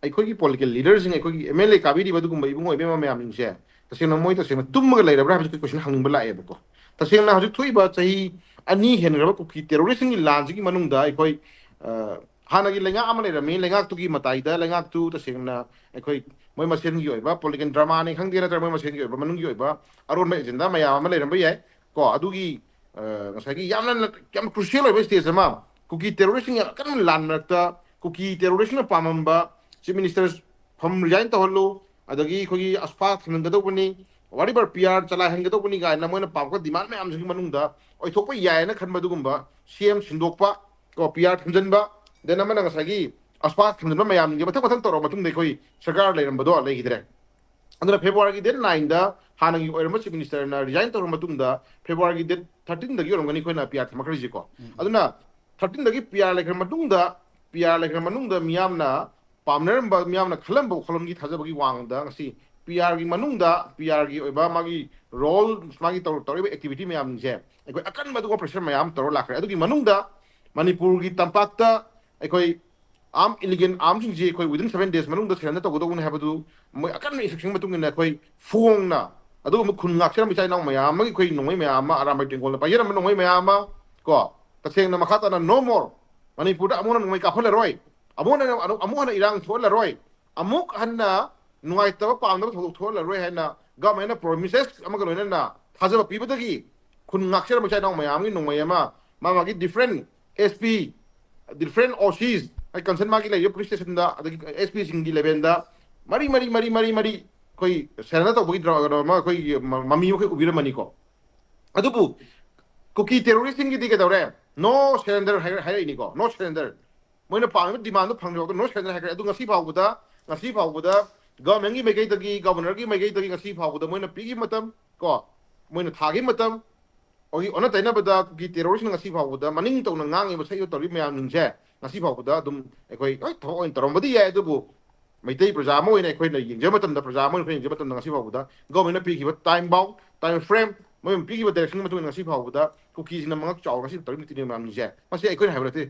ꯑꯩꯈꯣꯏꯒꯤ ꯄꯣꯂꯤꯇꯤꯀꯦꯜ ꯂꯤꯗꯔꯁꯤꯡ ꯑꯩꯈꯣꯏꯒꯤ ꯑꯦꯝ.ꯑꯦꯜ.ꯑꯦ ꯀꯥꯕꯤꯔꯤꯕ ꯑꯗꯨꯒꯨꯝꯕ ꯏꯕꯨꯡ ꯑꯣꯏꯕ ꯃꯌꯥꯝꯁꯤꯡꯁꯦ ꯇꯁꯦꯡꯅ ꯃꯣꯏ ꯇꯁꯦꯡꯅ ꯇꯨꯝꯃꯒ ꯂꯩꯔꯕ꯭ꯔꯥ ꯍꯥꯏꯕꯁꯤ ꯀꯣꯏꯁꯟ ꯍꯪꯅꯤꯡꯕ ꯂꯥꯛꯑꯦꯕꯀꯣ ꯇꯁꯦꯡꯅ ꯍꯧꯖꯤꯛ ꯊꯣꯛꯏꯕ ꯆꯍꯤ 2 ꯍꯦꯟꯈ꯭ꯔꯕ ꯀꯨꯀꯤ ꯇꯦꯔꯣꯔꯤꯁꯁꯤꯡꯒꯤ ꯂꯥꯟꯁꯤꯒꯤ ꯃꯅꯨꯡꯗ ꯑꯩꯈꯣꯏ ꯍꯥꯟꯅꯒꯤ ꯂꯩꯉꯥꯛ ꯑꯃ ꯂꯩꯔꯝꯃꯤ ꯂꯩꯉꯥꯛꯇꯨꯒꯤ ꯃꯇꯥꯏꯗ ꯂꯩꯉꯥꯛꯇꯨ ꯇꯁꯦꯡꯅ ꯑꯩꯈꯣꯏ ꯃꯣꯏ ꯃꯁꯦꯟꯒꯤ ꯑꯣꯏꯕ ꯄꯣꯂꯤꯇꯤꯀꯦꯜ ꯗ꯭ꯔꯃꯥꯅꯤ ꯈꯪꯗꯦ ꯅꯠꯇ꯭ꯔꯒ ꯃꯣꯏ ꯃꯁꯦꯟꯒꯤ ꯑꯣꯏꯕ ꯃꯅꯨꯡꯒꯤ ꯑꯣꯏꯕ ꯑꯔꯣꯟꯕ ꯑꯦꯖꯦꯟꯗꯥ ꯃꯌꯥꯝ ꯑꯃ ꯂꯩꯔꯝꯕ ꯌꯥꯏ ꯀꯣ ꯑꯗꯨꯒꯤ ꯉꯁꯥꯏꯒꯤ ꯌꯥꯝ ꯀ꯭ꯔꯨꯁꯤꯌꯦꯜ ꯑꯣꯏꯕ ꯁ꯭ꯇꯦꯖ ꯑꯃ ꯀꯨꯀꯤ ꯇꯦꯔꯣꯔꯤꯁꯁꯤꯡ ꯌꯥꯝ ꯀꯟꯅ ꯂꯥꯟ ꯃꯔꯛꯇ ꯀꯨꯀꯤ ꯇꯦꯔꯣꯔꯤꯁꯅ ꯄꯥꯝꯃꯝꯕ ꯆꯤꯐ ꯃꯤꯅꯤꯁꯇꯔ ꯐꯝ ꯔꯤꯖꯥꯏꯟ ꯇꯧꯍꯜꯂꯨ ꯑꯗꯒꯤ ꯑꯩꯈꯣꯏꯒꯤ ꯑꯁꯐꯥ ꯊꯝꯍꯟꯒꯗꯧꯕꯅꯤ ꯋꯥꯔꯤꯕꯔ ꯄꯤ ꯑꯥꯔ ꯆꯂꯥꯏꯍꯟꯒꯗꯧꯕꯅꯤ ꯀꯥꯏꯅ ꯃꯣꯏꯅ ꯄꯥꯝꯕ ꯗꯤꯃꯥꯟ ꯃꯌꯥꯝꯁꯤꯒꯤ ꯃꯅꯨꯡꯗ ꯑꯣꯏꯊꯣꯛꯄ ꯌꯥꯏꯅ ꯈꯟꯕ ꯑꯗꯨꯒꯨꯝꯕ ꯁꯦꯝ ꯁꯤꯟꯗꯣꯛꯄ ꯀꯣ ꯄꯤ ꯑꯥꯔ ꯊꯝꯖꯤꯟꯕ ꯗꯦꯟ ꯑꯃꯅ ꯉꯁꯥꯏꯒꯤ ꯑꯁꯐꯥ ꯊꯝꯖꯤꯟꯕ ꯃꯌꯥꯝꯁꯤꯡꯁꯦ ꯃꯊꯪ ꯃꯊꯪ ꯇꯧꯔꯕ ꯃꯇꯨꯡꯗ ꯑꯩꯈꯣꯏ ꯁꯔꯀꯥꯔ ꯂꯩꯔꯝꯕꯗꯣ ꯂꯩꯈꯤꯗ꯭ꯔꯦ ꯑꯗꯨꯅ ꯐꯦꯕꯋꯥꯔꯤꯒꯤ ꯗꯦꯠ 9ꯗ ꯍꯥꯟꯅꯒꯤ ꯑꯣꯏꯔꯝꯕ ꯆꯤꯐ ꯃꯤꯅꯤꯁꯇꯔꯅ ꯔꯤꯖꯥꯏꯟ ꯇꯧꯔꯕ ꯃꯇꯨꯡꯗ ꯐꯦꯕꯋꯥꯔꯤꯒꯤ ꯗꯦꯠ 13ꯗꯒꯤ ꯑꯣꯏꯔꯝꯒꯅꯤ ꯑꯩꯈꯣꯏꯅ ꯄꯤ ꯑꯥꯔ ꯊꯝꯃꯛꯈ꯭ꯔꯤꯁꯦꯀꯣ ꯑꯗꯨꯅ 13ꯗꯒꯤ ꯄꯤ ꯑꯥꯔ ꯂꯩꯈ꯭ꯔ ꯃꯇꯨꯡꯗ ꯄꯤ ꯑꯥꯔ ꯂꯩꯈ꯭ꯔ ꯃꯅꯨꯡꯗ ꯃꯤꯌꯥꯝꯅ ꯄꯥꯝꯅꯔꯝꯕ ꯃꯤꯌꯥꯝꯅ ꯈꯜꯂꯝꯕ ꯋꯥꯈꯜꯂꯣꯟꯒꯤ ꯊꯥꯖꯕꯒꯤ ꯋꯥꯡꯃꯗ ꯉꯁꯤ ꯄꯤ ꯑꯥꯔꯒꯤ ꯃꯅꯨꯡꯗ ꯄꯤ ꯑꯥꯔꯒꯤ ꯑꯣꯏꯕ ꯃꯥꯒꯤ ꯔꯣꯜ ꯃꯥꯒꯤ ꯇꯧꯔꯤꯕ ꯑꯦꯛꯇꯤꯚꯤꯇꯤ ꯃꯌꯥꯝꯁꯦ ꯑꯩꯈꯣꯏ ꯑꯀꯟꯕ ꯑꯗꯨꯒ ꯑꯣꯄꯔꯦꯁꯟ ꯃꯌꯥꯝ ꯇꯧꯔ ꯂꯥꯛꯈ꯭ꯔꯦ ꯑꯗꯨꯒꯤ ꯃꯅꯨꯡꯗ ꯃꯅꯤꯄꯨꯔꯒꯤ ꯇꯝꯄꯥꯛꯇ ꯑꯩꯈꯣꯏ आम इलिगेन आम सिंह अखोई विदिन 7 days मनुंग द सेरन तौगदौबने हाबदु मोय अकन इन्स्ट्रक्शन मतुंग न अखोई फोंगना अदु म खुन ngakser मिसाई नाव मयाम मगी अखोई नोंगै मयाम आराम टेंगोल पायरम नोंगै मयाम को तसेंग न मखाता नो मोर मणिपुर अमोन नोंगै काफल रोय अमोन अमोन इरांग थोल रोय अमुक हन्ना नुंगाई तब पांदब थोल रोय हैना गवर्नमेंट प्रोमिसेस अमग लोइना थाजब पीबदगी खुन ngakser मिसाई नाव मयाम गी नोंगै मा मागी different SP different OCs ai concern magi lai police station da adagi SP singi level da mari koi serana to bogi draw ma koi mami koi ubira mani ko adubu cookie terrorist singi dige dawre no surrender hai ni ko no surrender moina pang demand phang no surrender hai adu ngasi phawbuda government gi megai dagi governor gi megai dagi ngasi phawbuda moina pigi matam ko moina thagi matam ओगी ओना तैना बदा की terrorist ngasi फावबदा मनिंग तौना ngang एबा सैयो तौरी मयाम नुंसे ngasi फावबदा दुम एखोई ओइ थोइन तरमबदी याय दुबु मैतै प्रजा म ओइना एखोइना यिंजे मतमदा प्रजा म ओइना यिंजे मतमदा ngasi फावबदा गवर्नमेंट पीखिबा टाइम बाउ टाइम फ्रेम मोय पीखिबा डायरेक्शन मतुन ngasi फावबदा कुकी सिना मंगक चाव ngasi तौरी मितिनि मयाम निजे मासे एखोइना हाइबरते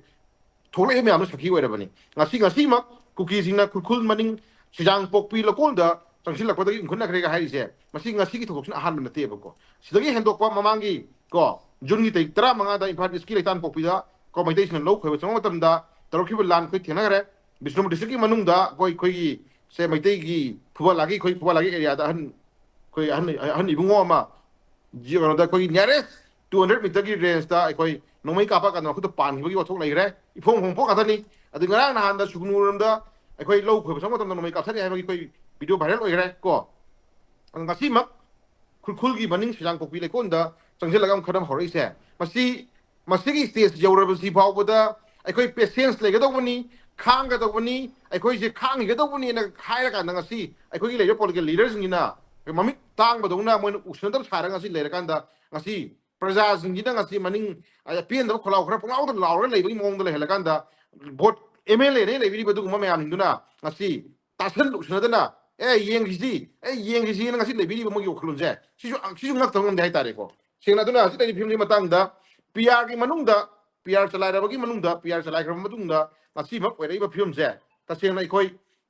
थोले मयाम सखी ओइरबनी ngasi mak कुकी सिना खुखुल मनिंग सिजांग पोकपी लकोलदा चंगसिलकपदगी उंखुनखरेगा हाइसे मसी ngasi की थोकसिन आहान नतेबको सिदगी हेंदोकपा ममांगी को जुनगी तई 15 दा इम्फाल इसकी लेतान पोपीदा को मैतेसन लो खैब चंग मतमदा तरखिब लान खै थेनागरे बिष्णुपुर डिस्ट्रिक्ट की मनुंगदा कोई खोई से मैते की फुबलागी खोई फुबलागी एरिया दा हन खोई हन इबुंगो अमा जीवनदा खोई नियरेस्ट 200 मीटर की रेंज दा खोई नोमै कापा का नखुद पान हिबगी वथोक लैगरे इफोंग होंपो काथनी अदि ngara na handa सुगनुरमदा खोई लो खैब चंग मतमदा नोमै काथनी हाइबगी खोई वीडियो वायरल ओइगरे को ngasi mak खुलखुलगी मनिंग सिजांग पोपी लेकोंदा चंगसिलगा खदम हरइसे मसीगी स्टेज यौरबसी फावबदा अखोई पेशेंस लेगदौबनी खांगदौबनी अखोई खांगदौबनी न खायरा कांदा ngasi अखोई लेयो पॉलिटिकल लीडर्स गिना ममिक तांगबदौना मोइन उछनदब सारा ngasi लेरकांदा ngasi प्रजा सिंगिना ngasi मनिंग पेनदब खोलाव खरा पंगावद लावरा लेबगी मोंगद लेहलकांदा भोट एमएलए ने लेबिरी बदुगुमा मयाम हिंदुना ngasi तासन उछनदना yengi ngasi lebiri mo gi okhulunje sisu ngak tawon dai tare ko singna duna asi dai phimni matang da PR gi manungda PR chalai rabagi manungda PR chalai khram matungda ngasi mak wei ba phim je ta singna ikoi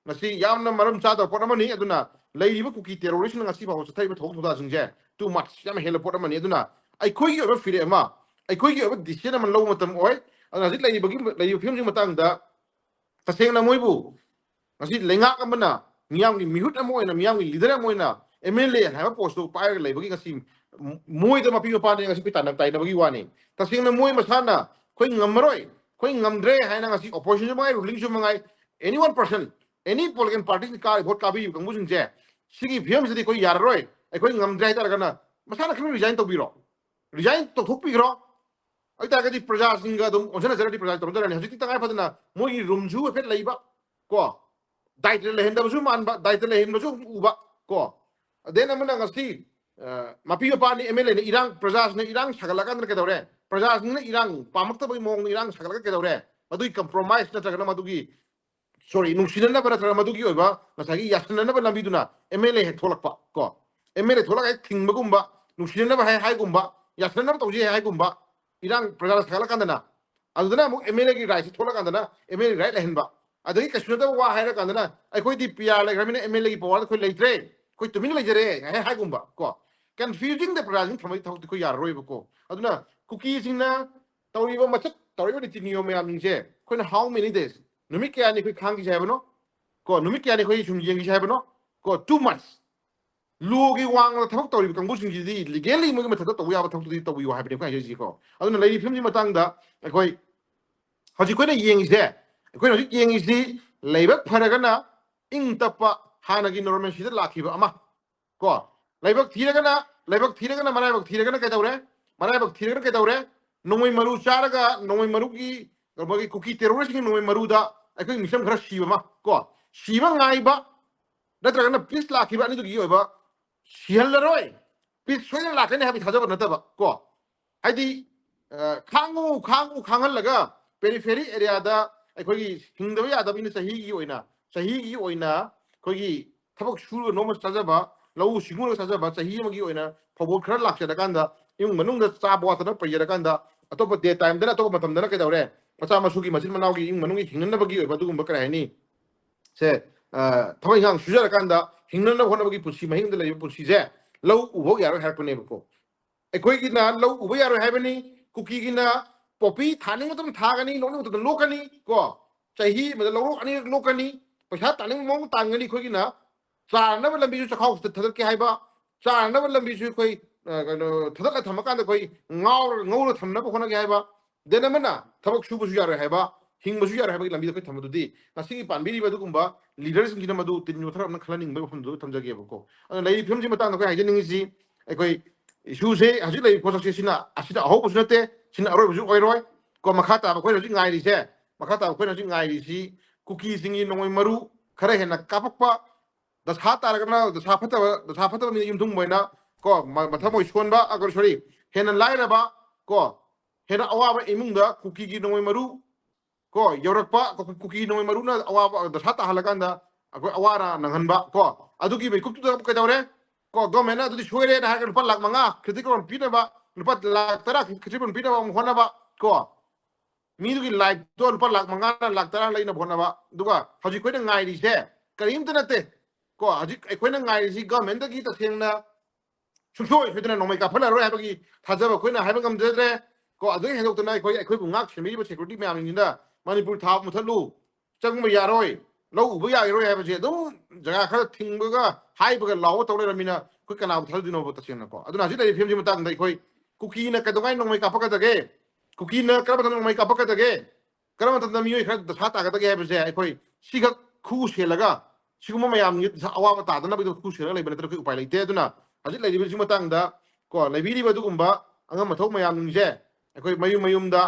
ngasi yamna maram cha da pot amani aduna leiriba kuki terrorist ngasi ba ho thai ba thok thoda singje too much yam hela pot amani aduna ai khoi gi ba fire ma ai khoi gi ba decision man lo matam oi aduna sit leiriba phim ji matang da ta singna moibu ngasi lenga amana मियांगी मिहुट अमोइना मियांगी leader अमोइना MLA हाइबा post तो पायर लेबगी ngasi मोय द मपी मपाने ngasi पि तानक ताइनबगी वानी तसिंगना मोय मसाना खोइ ngमरoi खोइ ngमद्रे हाइना ngasi opposition मंगाई ruling सु मंगाई any one person any political party का vote का भी कंगु सिंजे सिगी भीम सिदि कोइ याररोय खोइ ngमद्रे हाइ तारगना मसाना खनु रिजाइन तो बिरो रिजाइन तो थोकपिरो अइ तागदि प्रजा सिंगा दम ओजना जरदि प्रजा तोरदरनि हजिति तंगाय फदना मोय रूमजु एफेट लैबा को दाइत्र लेहेंदबसु मानबा दाइत्र लेहेंबसु उबा को then Amna ngasi mapi pani MLA ne irang prajas ne irang sagalakan ke dore prajas ne irang pamakta bai mong irang sagalaka ke dore madui compromise na tagana madugi sorry nungsinana bara tagana madugi oiba ngasagi yasnana ba lambi duna MLA he tholakpa ko MLA tholaka thingba gumba nungsinana ba hai gumba yasnana ba tawji hai gumba irang prajas sagalakan dana aduna mu MLA ki right tholaka dana MLA right lehenba ꯑꯗꯒꯤ ꯀꯩꯁꯨ ꯅꯠꯇꯕ ꯋꯥ ꯍꯥꯏꯔꯀꯥꯟꯗꯅ ꯑꯩꯈꯣꯏꯗꯤ P R ꯂꯩꯈ꯭ꯔꯕꯅꯤꯅ M L ꯑꯦꯒꯤ ꯄꯋꯥꯔꯗ ꯑꯩꯈꯣꯏ ꯂꯩꯇ꯭ꯔꯦ ꯑꯩꯈꯣꯏ ꯇꯨꯃꯤꯟꯅ ꯂꯩꯖꯔꯦ ꯍꯥꯏꯒꯨꯝꯕ ꯀꯣ ꯀꯟꯐ꯭ꯌꯨꯖꯤꯡꯗ ꯄ꯭ꯔꯖꯥꯁꯤꯡ ꯊꯝꯕꯒꯤ ꯊꯕꯛꯇꯤ ꯑꯩꯈꯣꯏ ꯌꯥꯔꯔꯣꯏꯕꯀꯣ ꯑꯗꯨꯅ ꯀꯨꯀꯤꯁꯤꯡꯅ ꯇꯧꯔꯤꯕ ꯃꯆꯠ ꯇꯧꯔꯤꯕ ꯅꯤꯇꯤ ꯅꯤꯌꯣꯝ ꯃꯌꯥꯝꯁꯤꯡꯁꯦ ꯑꯩꯈꯣꯏꯅ ꯍꯥꯎ ꯃꯦꯅꯤ ꯗꯦꯖ ꯅꯨꯃꯤꯠ ꯀꯌꯥꯅꯤ ꯑꯩꯈꯣꯏ ꯈꯥꯡꯈꯤꯁꯦ ꯍꯥꯏꯕꯅꯣ ꯀꯣ ꯅꯨꯃꯤꯠ ꯀꯌꯥꯅꯤ ꯑꯩꯈꯣꯏ ꯁꯨꯝ ꯌꯦꯡꯈꯤꯁꯦ ꯍꯥꯏꯕꯅꯣ ꯀꯣ 2 months ꯂꯣꯒꯤ ꯋꯥꯡꯃꯗ ꯊꯕꯛ ꯇꯧꯔꯤꯕ ꯀꯥꯡꯕꯨꯁꯤꯡꯁꯤꯗꯤ ꯂꯤꯒꯦꯜꯂꯤ ꯃꯣꯏꯒꯤ ꯃꯊꯛꯇ ꯇꯧꯕ ꯌꯥꯕ ꯊꯕꯛꯇꯨꯗꯤ ꯇꯧꯕꯤꯌꯨ ꯍꯥꯏꯕꯅꯤ ꯑꯩꯈꯣꯏ ꯍꯥꯏꯖꯔꯤꯁꯤꯀꯣ ꯑꯗꯨꯅ ꯂꯩꯔꯤꯕ ꯐꯤꯕꯝꯒꯤ ꯃꯇꯥꯡꯗ ꯑꯩꯈꯣꯏ ꯍꯧꯖꯤꯛ ꯑꯩꯈꯣꯏꯅ ꯌꯦꯡꯉꯤꯁꯦ ꯑꯩꯈꯣꯏꯅ ꯍꯧꯖꯤꯛ ꯌꯦꯡꯉꯤꯁꯤ ꯂꯩꯕꯛ ꯐꯔꯒꯅ ꯏꯪ ꯇꯞꯄ ꯍꯥꯟꯅꯒꯤ ꯅꯣꯔꯃꯦꯜꯁꯤꯗ ꯂꯥꯛꯈꯤꯕ ꯑꯃ ꯀꯣ ꯂꯩꯕꯛ ꯊꯤꯔꯒꯅ ꯃꯔꯥꯏꯕꯛ ꯊꯤꯔꯒꯅ ꯀꯩꯗꯧꯔꯦ ꯃꯔꯥꯏꯕꯛ ꯊꯤꯔꯒꯅ ꯀꯩꯗꯧꯔꯦ ꯅꯣꯡꯃꯩ ꯃꯔꯨ ꯆꯥꯔꯒ ꯅꯣꯡꯃꯩ ꯃꯔꯨꯒꯤ ꯃꯣꯏꯒꯤ ꯀꯨꯀꯤ ꯇꯦꯔꯣꯔꯤꯁꯀꯤ ꯅꯣꯡꯃꯩ ꯃꯔꯨꯗ ꯑꯩꯈꯣꯏ ꯃꯤꯆꯝ ꯈꯔ ꯁꯤꯕ ꯑꯃ ꯀꯣ ꯁꯤꯕ ꯉꯥꯏꯕ ꯅꯠꯇ꯭ꯔꯒꯅ ꯄꯤꯁ ꯂꯥꯛꯈꯤꯕ ꯑꯅꯤꯗꯨꯒꯤ ꯑꯣꯏꯕ ꯁꯤꯍꯜꯂꯔꯣꯏ ꯄꯤꯁ ꯁꯣꯏꯗꯅ ꯂꯥꯛꯀꯅꯤ ꯍꯥꯏꯕꯒꯤ ꯊꯥꯖꯕ ꯅꯠꯇꯕ ꯀꯣ ꯍꯥꯏꯗꯤ ꯈꯥꯡꯍꯜꯂꯒ ꯄꯦꯔꯤꯐꯦꯔꯤ ꯑꯦꯔꯤꯌꯥꯗ ꯑꯩꯈꯣꯏꯒꯤ ꯍꯤꯡꯗꯕ ꯌꯥꯗꯕꯅꯤꯅ ꯆꯍꯤꯒꯤ ꯑꯣꯏꯅ ꯑꯩꯈꯣꯏꯒꯤ ꯊꯕꯛ ꯁꯨꯔꯒ ꯅꯣꯡꯃ ꯆꯥꯖꯕ ꯂꯧꯎ ꯁꯤꯡꯎꯔꯒ ꯆꯥꯖꯕ ꯆꯍꯤ ꯑꯃꯒꯤ ꯑꯣꯏꯅ ꯐꯧꯕꯣꯠ ꯈꯔ ꯂꯥꯛꯆꯔꯀꯥꯟꯗ ꯏꯃꯨꯡ ꯃꯅꯨꯡꯗ ꯆꯥꯕ ꯋꯥꯠꯇꯅ ꯄꯩꯖꯔꯀꯥꯟꯗ ꯑꯇꯣꯞꯄ ꯗꯦ ꯇꯥꯏꯝꯗꯅ ꯑꯇꯣꯞꯄ ꯃꯇꯝꯗꯅ ꯀꯩꯗꯧꯔꯦ ꯃꯆꯥ ꯃꯁꯨꯒꯤ ꯃꯆꯤꯟ ꯃꯅꯥꯎꯒꯤ ꯏꯃꯨꯡ ꯃꯅꯨꯡꯒꯤ ꯍꯤꯡꯅꯅꯕꯒꯤ ꯑꯣꯏꯕ ꯑꯗꯨꯒꯨꯝꯕ ꯀꯔꯤ ꯍꯥꯏꯅꯤ ꯁꯦ ꯊꯕꯛ ꯏꯪꯈꯥꯡ ꯁꯨꯖꯔꯀꯥꯟꯗ ꯍꯤꯡꯅꯅꯕ ꯍꯣꯠꯅꯕꯒꯤ ꯄꯨꯟꯁꯤ ꯃꯍꯤꯡꯗ ꯂꯩꯕ ꯄꯨꯟꯁꯤꯁꯦ ꯂꯧ ꯎꯕ ꯌꯥꯔꯣꯏ ꯍꯥꯏꯔꯛꯄꯅꯦꯕꯀꯣ ꯑꯩꯈꯣꯏꯒꯤꯅ ꯂꯧ ꯎꯕ ꯌꯥꯔꯣꯏ ꯍꯥꯏꯕꯅꯤ ꯀꯨꯀꯤꯒꯤꯅ ꯄꯣꯄꯤ ꯊꯥꯅꯤꯡꯕ ꯃꯇꯝꯗ ꯊꯥꯒꯅꯤ ꯂꯣꯛꯅꯤꯡꯕ ꯃꯇꯝꯗ ꯂꯣꯛꯀꯅꯤ ꯀꯣ ꯆꯍꯤ ꯑꯃꯗ ꯂꯧꯔꯣꯛ ꯑꯅꯤꯔꯛ ꯂꯣꯛꯀꯅꯤ ꯄꯩꯁꯥ ꯇꯥꯅꯤꯡꯕ ꯃꯑꯣꯡ ꯇꯥꯟꯒꯅꯤ ꯑꯩꯈꯣꯏꯒꯤꯅ ꯆꯥꯅꯕ ꯂꯝꯕꯤꯁꯨ ꯆꯈꯥꯎ ꯊꯥꯗꯠꯀꯦ ꯍꯥꯏꯕ ꯆꯥꯅꯕ ꯂꯝꯕꯤꯁꯨ ꯑꯩꯈꯣꯏ ꯀꯩꯅꯣ ꯊꯥꯗꯠꯂ ꯊꯝꯃꯀꯥꯟꯗ ꯑꯩꯈꯣꯏ ꯉꯧꯔ ꯊꯝꯅꯕ ꯍꯣꯠꯅꯒꯦ ꯍꯥꯏꯕ ꯗꯦꯟ ꯑꯃꯅ ꯊꯕꯛ ꯁꯨꯕꯁꯨ ꯌꯥꯔꯣꯏ ꯍꯥꯏꯕ ꯍꯤꯡꯕꯁꯨ ꯌꯥꯔꯣꯏ ꯍꯥꯏꯕꯒꯤ ꯂꯝꯕꯤꯗ ꯑꯩꯈꯣꯏ ꯊꯝꯕꯗꯨꯗꯤ ꯉꯁꯤꯒꯤ ꯄꯥꯟꯕꯤꯔꯤꯕ ꯑꯗꯨꯒꯨꯝꯕ ꯂꯤꯗꯔꯁꯤꯡꯁꯤꯅ ꯃꯗꯨ ꯇꯤꯟ ꯌꯣꯠꯊꯔꯛꯅ ꯈꯜꯍꯟꯅꯤꯡꯕꯒꯤ ꯋꯥꯐꯝꯗꯨ ꯊꯝꯖꯒꯦꯕꯀꯣ ꯑꯗꯨꯅ ꯂꯩꯔꯤꯕ ꯐꯤꯕꯝꯁꯤ ꯃꯇꯥꯡꯗ ꯑꯩꯈꯣꯏ ꯍꯥꯏꯖꯅꯤꯡꯉꯤꯁꯤ ꯑꯩꯈꯣꯏ ꯏꯁꯨꯁꯦ ꯍꯧꯖꯤꯛ ꯂꯩꯔꯤꯕ ꯄꯣꯠꯁꯛꯁꯦ ꯑꯁꯤꯗ ꯑꯍꯧꯕꯁꯨ ꯅꯠꯇꯦ ꯁꯤꯅ ꯑꯔꯣꯏꯕꯁꯨ ꯑꯣꯏꯔꯣꯏ ꯀꯣ ꯃꯈꯥ ꯇꯥꯕ ꯑꯩꯈꯣꯏꯅ ꯍꯧꯖꯤꯛ ꯉꯥꯏꯔꯤꯁꯦ ꯃꯈꯥ ꯇꯥꯕ ꯑꯩꯈꯣꯏꯅ ꯍꯧꯖꯤꯛ ꯉꯥꯏꯔꯤꯁꯤ ꯀꯨꯀꯤꯁꯤꯡꯒꯤ ꯅꯣꯡꯃꯩ ꯃꯔꯨ ꯈꯔ ꯍꯦꯟꯅ ꯀꯥꯞꯄꯛꯄ ꯗꯁꯥ ꯇꯥꯔꯒꯅ ꯗꯁꯥ ꯐꯠꯇꯕ ꯃꯤ ꯌꯨꯝꯊꯨꯡ ꯑꯣꯏꯅ ꯀꯣ ꯃꯊꯃꯣꯏ ꯁꯣꯟꯕ ꯁꯣꯔꯤ ꯍꯦꯟꯅ ꯂꯥꯏꯔꯕ ꯀꯣ ꯍꯦꯟꯅ ꯑꯋꯥꯕ ꯏꯃꯨꯡꯗ ꯀꯨꯀꯤꯒꯤ ꯅꯣꯡꯃꯩ ꯃꯔꯨ ꯀꯣ ꯌꯧꯔꯛꯄ ꯀꯨꯀꯤ ꯅꯣꯡꯃꯩ ꯃꯔꯨꯅ ꯑꯋꯥꯕ ꯗꯁꯥ ꯇꯥꯍꯜꯂꯀꯥꯟꯗ ꯑꯩꯈꯣꯏ ꯑꯋꯥ ꯑꯅꯥ ꯅꯪꯍꯟꯕ ꯀꯣ ꯑꯗꯨꯒꯤ ꯃꯤꯀꯨꯞꯇꯨꯗ ꯀꯩꯗꯧꯔꯦ ꯀꯣ ꯒꯣꯔꯃꯦꯟꯅ ꯑꯗꯨꯗꯤ ꯁꯣꯏꯔꯦꯅ ꯍꯥꯏꯔꯒ ꯂꯨꯄꯥ 5,00,000 ꯈ꯭ꯔꯤꯇꯤꯀꯜ ꯄꯤꯅꯕ ꯂꯨꯄꯥ 10,00,000 ꯈ꯭ꯔꯤꯇꯤꯀꯜ ꯄꯤꯅꯕ ꯑꯃꯨꯛ ꯍꯣꯠꯅꯕ ꯀꯣ ꯃꯤꯗꯨꯒꯤ ꯂꯥꯏꯐꯇꯣ ꯂꯨꯄꯥ 5,00,000ꯅ 10,00,000 ꯂꯩꯅꯕ ꯍꯣꯠꯅꯕ ꯑꯗꯨꯒ ꯍꯧꯖꯤꯛ ꯑꯩꯈꯣꯏꯅ ꯉꯥꯏꯔꯤꯁꯦ ꯀꯔꯤꯝꯇ ꯅꯠꯇꯦ ꯀꯣ ꯍꯧꯖꯤꯛ ꯑꯩꯈꯣꯏꯅ ꯉꯥꯏꯔꯤꯁꯤ ꯒꯚꯔꯟꯃꯦꯟꯠꯇꯒꯤ ꯇꯁꯦꯡꯅ ꯁꯨꯡꯁꯣꯏ ꯁꯣꯏꯗꯅ ꯅꯣꯡꯃꯩ ꯀꯥꯞꯍꯜꯂꯔꯣꯏ ꯍꯥꯏꯕꯒꯤ ꯊꯥꯖꯕ ꯑꯩꯈꯣꯏꯅ ꯍꯥꯏꯕ ꯉꯝꯖꯗ꯭ꯔꯦ ꯀꯣ ꯑꯗꯨꯒꯤ ꯍꯦꯟꯗꯣꯛꯇꯅ ꯑꯩꯈꯣꯏꯕꯨ ꯉꯥꯛ ꯁꯦꯟꯕꯤꯔꯤꯕ ꯁꯦꯀ꯭ꯌꯨꯔꯤꯇꯤ ꯃꯌꯥꯝꯁꯤꯡꯁꯤꯅ ꯃꯅꯤꯄꯨꯔ ꯊꯥ ꯃꯨꯊꯠꯂꯨ ꯆꯪꯕ ꯌꯥꯔꯣꯏ ꯂꯧ ꯎꯕ ꯌꯥꯔꯣꯏ ꯍꯥꯏꯕꯁꯦ ꯑꯗꯨꯝ ꯖꯒꯥ ꯈꯔ ꯊꯤꯡꯕꯒ ꯍꯥꯏꯕꯒ ꯂꯥꯎꯕ ꯇꯧ ꯂꯩꯔꯝꯃꯤꯅ ꯑꯩꯈꯣꯏ ꯀꯅꯥꯕꯨ ꯊꯥꯖꯗꯣꯏꯅꯣꯕ ꯇꯁꯦꯡꯅꯀꯣ ꯑꯗꯨꯅ ꯍꯧꯖꯤꯛ ꯂꯩꯔꯤꯕ ꯐꯤꯕꯝꯁꯤ ꯃꯇꯥꯡꯗ ꯑꯩꯈꯣꯏ ꯀꯨꯀꯤꯅ ꯀꯩꯗꯧꯉꯩ ꯅꯣꯡꯃꯩ ꯀꯥꯞꯄꯛꯀꯗꯒꯦ ꯀꯨꯀꯤꯅ ꯀꯔꯝꯕ ꯃꯇꯝꯗ ꯅꯣꯡꯃꯩ ꯀꯥꯞꯄꯛꯀꯗꯒꯦ ꯀꯔꯝꯕ ꯃꯇꯝꯗ ꯃꯤꯑꯣꯏ ꯈꯔ ꯗꯁꯥ ꯇꯥꯒꯗꯒꯦ ꯍꯥꯏꯕꯁꯦ ꯑꯩꯈꯣꯏ ꯁꯤꯈꯛ ꯈꯨ ꯁꯦꯜꯂꯒ ꯁꯤꯒꯨꯝꯕ ꯃꯌꯥꯝꯒꯤ ꯑꯋꯥꯕ ꯇꯥꯗꯅꯕꯒꯤ ꯈꯨ ꯁꯦꯜꯂꯒ ꯂꯩꯕ ꯅꯠꯇ꯭ꯔꯒ ꯑꯩꯈꯣꯏ ꯎꯄꯥꯏ ꯂꯩꯇꯦ ꯑꯗꯨꯅ ꯍꯧꯖꯤꯛ ꯂꯩꯔꯤꯕꯁꯤ ꯃꯇꯥꯡꯗ ꯀꯣ ꯂꯩꯕꯤꯔꯤꯕ ꯑꯗꯨꯒꯨꯝꯕ ꯑꯉꯝ ꯑꯊꯧ ꯃꯌꯥꯝꯁꯦ ꯑꯩꯈꯣꯏ ꯃꯌꯨꯝꯗ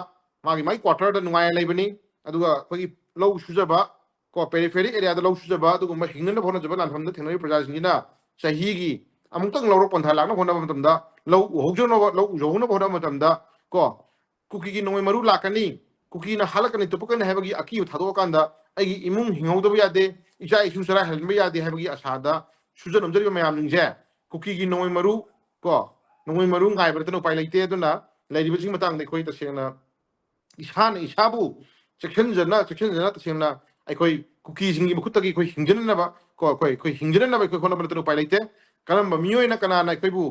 ꯃꯥꯒꯤ ꯀ꯭ꯋꯥꯇꯔꯗ ꯅꯨꯡꯉꯥꯏꯅ ꯂꯩꯕꯅꯤ ꯑꯗꯨꯒ ꯑꯩꯈꯣꯏꯒꯤ ꯂꯧ ꯁꯨꯖꯕ ꯀꯣ ꯄꯦꯔꯤꯐꯦꯔꯤ ꯑꯦꯔꯤꯌꯥꯗ ꯂꯧ ꯁꯨꯖꯕ ꯑꯗꯨꯒꯨꯝꯕ ꯍꯤꯡꯅꯅꯕ ꯍꯣꯠꯅꯖꯕ ꯂꯥꯟꯐꯝꯗ ꯊꯦꯡꯅꯔꯤꯕ प्रजाꯁꯤꯡꯁꯤꯅ ꯆꯍꯤꯒꯤ ꯑꯃꯨꯛꯇꯪ ꯂꯧꯔꯛ ꯄꯟꯊꯥ ꯂꯥꯛꯅꯕ ꯍꯣꯠꯅꯕ ꯃꯇꯝꯗ ꯂꯧ ꯎꯍꯧꯅꯕ ꯍꯣꯠꯅꯕ ꯃꯇꯝꯗ ꯀꯣ ꯀꯨꯀꯤꯒꯤ ꯅꯣꯡꯃꯩ ꯃꯔꯨ ꯂꯥꯛꯀꯅꯤ ꯀꯨꯀꯤꯅ ꯍꯥꯠꯂꯛꯀꯅꯤ ꯇꯨꯞꯄꯛꯀꯅꯤ ꯍꯥꯏꯕꯒꯤ ꯑꯀꯤꯕ ꯊꯥꯗꯣꯛꯑꯀꯥꯟꯗ ꯑꯩꯒꯤ ꯏꯃꯨꯡ ꯍꯤꯡꯍꯧꯗꯕ ꯌꯥꯗꯦ ꯏꯆꯥ ꯏꯁꯨ ꯆꯔꯥ ꯍꯦꯟꯕ ꯌꯥꯗꯦ ꯍꯥꯏꯕꯒꯤ ꯑꯁꯥꯗ ꯁꯨꯖ ꯅꯣꯝꯖꯔꯤꯕ ꯃꯌꯥꯝꯁꯤꯡꯁꯦ ꯀꯨꯀꯤꯒꯤ ꯅꯣꯡꯃꯩ ꯃꯔꯨ ꯀꯣ ꯅꯣꯡꯃꯩ ꯃꯔꯨ ꯉꯥꯏꯕ ꯅꯠꯇꯅ ꯎꯄꯥꯏ ꯂꯩꯇꯦ ꯑꯗꯨꯅ ꯂꯩꯔꯤꯕꯁꯤꯒꯤ ꯃꯇꯥꯡꯗ ꯑꯩꯈꯣꯏ ꯇꯁꯦꯡꯅ ꯏꯁꯥꯅ ꯏꯁꯥꯕꯨ ꯆꯦꯛꯁꯤꯟꯖꯅ ꯇꯁꯦꯡꯅ ꯑꯩꯈꯣꯏ ꯀꯨꯀꯤꯁꯤꯡꯒꯤ ꯃꯈꯨꯠꯇꯒꯤ ꯑꯩꯈꯣꯏ ꯍꯤꯡꯖꯅꯅꯕ ꯀꯣ ꯑꯩꯈꯣꯏ ꯍꯤꯡꯖꯅꯅꯕ ꯑꯩꯈꯣꯏ ꯍꯣꯠꯅꯕ ꯅꯠꯇꯅ ꯎꯄꯥꯏ ꯂꯩꯇꯦ ꯀꯔꯝꯕ ꯃꯤꯑꯣꯏꯅ ꯀꯅꯥꯅ ꯑꯩꯈꯣꯏꯕꯨ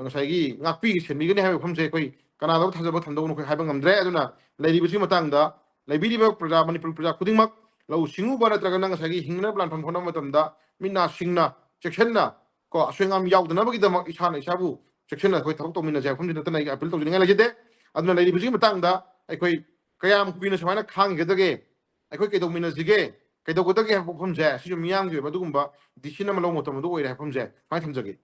ꯉꯁꯥꯏꯒꯤ ꯉꯥꯛꯄꯤꯒ ꯁꯦꯟꯕꯤꯒꯅꯤ ꯍꯥꯏꯕ ꯋꯥꯐꯝꯁꯦ ꯑꯩꯈꯣꯏ ꯀꯅꯥꯗꯕꯨ ꯊꯥꯖꯕ ꯊꯝꯗꯧꯅꯣ ꯑꯩꯈꯣꯏ ꯍꯥꯏꯕ ꯉꯝꯗ꯭ꯔꯦ ꯑꯗꯨꯅ ꯂꯩꯔꯤꯕꯁꯤꯒꯤ ꯃꯇꯥꯡꯗ ꯂꯩꯕꯤꯔꯤꯕ ꯃꯅꯤꯄꯨꯔ ꯄ꯭ꯔꯖꯥ ꯈꯨꯗꯤꯡꯃꯛ ꯂꯧꯎ ꯁꯤꯡꯎꯕ ꯅꯠꯇ꯭ꯔꯒꯅ ꯉꯁꯥꯏꯒꯤ ꯍꯤꯡꯅꯕ ꯂꯥꯟꯐꯝ ꯍꯣꯠꯅꯕ ꯃꯇꯝꯗ ꯃꯤꯠ ꯅꯥ ꯁꯤꯡꯅ ꯆꯦꯛꯁꯤꯟꯅ ꯀꯣ ꯑꯁꯣꯏ ꯑꯉꯥꯝ ꯌꯥꯎꯗꯅꯕꯒꯤꯗꯃꯛ ꯏꯁꯥꯅ ꯏꯁꯥꯕꯨ ꯆꯦꯛꯁꯤꯟꯅ ꯑꯩꯈꯣꯏ ꯊꯕꯛ ꯇꯧꯃꯤꯟꯅꯁꯦ ꯍꯥꯏꯕ ꯋꯥꯐꯝꯁꯤ ꯅꯠꯇꯅ ꯑꯩ ꯑꯄꯤꯜ ꯇꯧꯖꯅꯤꯡꯉꯥꯏ ꯂꯩꯖꯗꯦ ꯑꯗꯨꯅ ꯂꯩꯔꯤꯕꯁꯤꯒꯤ ꯃꯇꯥꯡꯗ ꯑꯩꯈꯣꯏ ꯀꯌꯥꯝ ꯀꯨꯏꯅ ꯁꯨꯃꯥꯏꯅ ꯈꯥꯡꯈꯤꯒꯗꯒꯦ ꯑꯩꯈꯣꯏ ꯀꯩꯗꯧꯃꯤꯟꯅꯁꯤꯒꯦ ꯀꯩꯗꯧꯒꯗꯒꯦ ꯍꯥꯏꯕ ꯋꯥꯐꯝꯁꯦ ꯁꯤꯁꯨ ꯃꯤꯌꯥꯝꯒꯤ ꯑꯣꯏꯕ ꯑꯗꯨꯒꯨꯝꯕ ꯗꯤꯁꯤꯖꯟ ꯑꯃ ꯂꯧꯕ ꯃꯇꯝꯗ ꯑꯣꯏꯔꯦ ꯍꯥꯏꯕ ꯋꯥꯐꯝꯁꯦ ꯁꯨꯃꯥꯏꯅ ꯊꯝꯖꯒꯦ